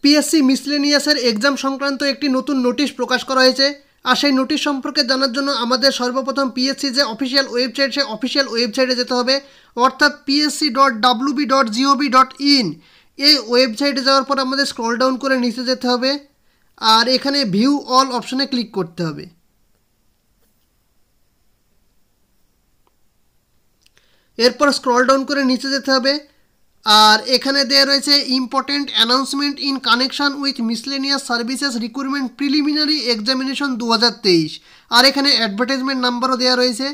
PSC মিসলেনিয়াসের exam সংক্রান্ত একটি নতুন নোটিশ প্রকাশ করা হয়েছে। আর সেই নোটিশ সম্পর্কে জানার জন্য আমাদের সর্বপ্রথম পিএসসি যে অফিসিয়াল ওয়েবসাইট, সেই অফিসিয়াল ওয়েবসাইটে যেতে হবে, অর্থাৎ psc.wb.gov.in। এই ওয়েবসাইটে যাওয়ার পর আমাদের স্ক্রল ডাউন করে নিচে যেতে হবে, আর এখানে ভিউ অল অপশনে ক্লিক করতে হবে। এরপর স্ক্রল ডাউন করে নিচে যেতে হবে, আর এখানে দেওয়া রয়েছে important announcement in connection with miscellaneous services recruitment preliminary examination 2023। আর এখানে অ্যাডভার্টাইজমেন্ট নাম্বারও দেওয়া রয়েছে।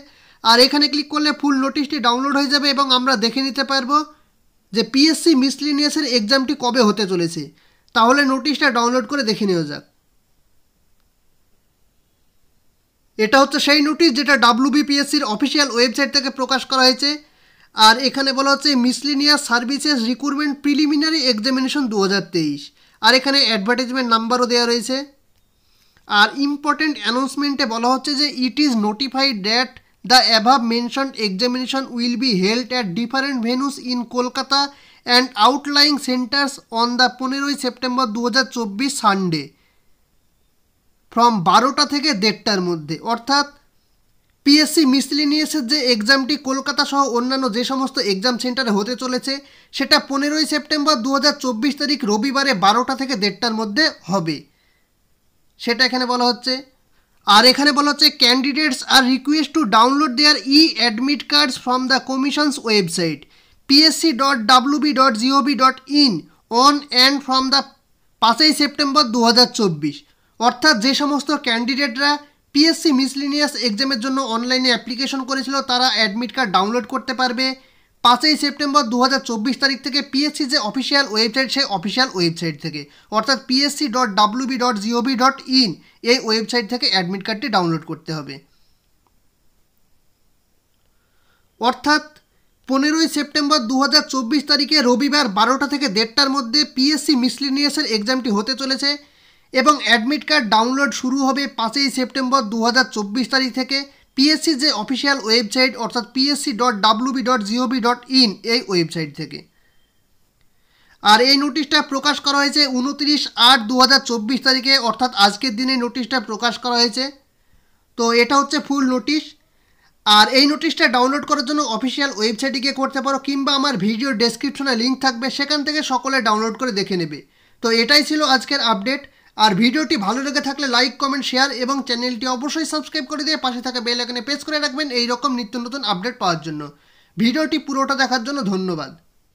আর এখানে ক্লিক করলে ফুল নোটিশটি ডাউনলোড হয়ে যাবে এবং আমরা দেখে নিতে পারবো যে পিএসসি মিসলেনিয়াসের এক্সামটি কবে হতে চলেছে। তাহলে নোটিশটা ডাউনলোড করে দেখে নেওয়া যাক। এটা হচ্ছে সেই নোটিশ যেটা WBPSCর অফিসিয়াল ওয়েবসাইট থেকে প্রকাশ করা হয়েছে। আর এখানে বলা হচ্ছে miscellaneous services recruitment preliminary examination 2023। আর এখানে অ্যাডভার্টাইজমেন্ট নাম্বারও দেওয়া রয়েছে। আর ইম্পর্টেন্ট অ্যানাউন্সমেন্টে বলা হচ্ছে যে it is notified that the above mentioned examination will be held at different venues in Kolkata and outlying centres on the 15 September 2024 Sunday from 12টা থেকে 1:30টার মধ্যে। অর্থাৎ পিএসসি মিসলেনিয়াসের যে এক্সামটি কলকাতা সহ অন্যান্য যে সমস্ত এক্সাম সেন্টারে হতে চলেছে সেটা 15 সেপ্টেম্বর 2024 তারিখ রবিবারে 12টা থেকে 1:30টার মধ্যে হবে, সেটা এখানে বলা হচ্ছে। আর এখানে বলা হচ্ছে candidates are request to download their admit cards from the commission's website psc.wb.gov.in on and from the 5 September 2024। অর্থাৎ যে সমস্ত ক্যান্ডিডেটরা পিএসসি মিসলেনিয়াস এক্সামের জন্য অনলাইনে অ্যাপ্লিকেশন করেছিল তারা অ্যাডমিট কার্ড ডাউনলোড করতে পারবে 5 সেপ্টেম্বর 2024 তারিখ থেকে পিএসসি যে অফিসিয়াল ওয়েবসাইট সেই অফিসিয়াল ওয়েবসাইট থেকে, অর্থাৎ psc.wb.gov.in এই ওয়েবসাইট থেকে অ্যাডমিট কার্ডটি ডাউনলোড করতে হবে। অর্থাৎ 15 সেপ্টেম্বর 2024 তারিখে রবিবার 12টা থেকে 1:30টার মধ্যে পিএসসি মিসলেনিয়াসের এক্সামটি হতে চলেছে এবং অ্যাডমিট কার্ড ডাউনলোড শুরু হবে 5 সেপ্টেম্বর 2024 তারিখ থেকে পিএসসি যে অফিসিয়াল ওয়েবসাইট অর্থাৎ psc.wb.gov.in এই ওয়েবসাইট থেকে। আর এই নোটিশটা প্রকাশ করা হয়েছে 29/8/2024 তারিখে, অর্থাৎ আজকের দিনে নোটিশটা প্রকাশ করা হয়েছে। তো এটা হচ্ছে ফুল নোটিশ। আর এই নোটিশটা ডাউনলোড করার জন্য অফিসিয়াল ওয়েবসাইটে গিয়ে করতে পারো, কিংবা আমার ভিডিও ডেসক্রিপশনে লিঙ্ক থাকবে, সেখান থেকে সকলে ডাউনলোড করে দেখে নেবে। তো এটাই ছিল আজকের আপডেট। আর ভিডিওটি ভালো লেগে থাকলে লাইক, কমেন্ট, শেয়ার এবং চ্যানেলটি অবশ্যই সাবস্ক্রাইব করে দিয়ে পাশে থাকা বেল আইকনে প্রেস করে রাখবেন এই রকম নিত্য নতুন আপডেট পাওয়ার জন্য। ভিডিওটি পুরোটা দেখার জন্য ধন্যবাদ।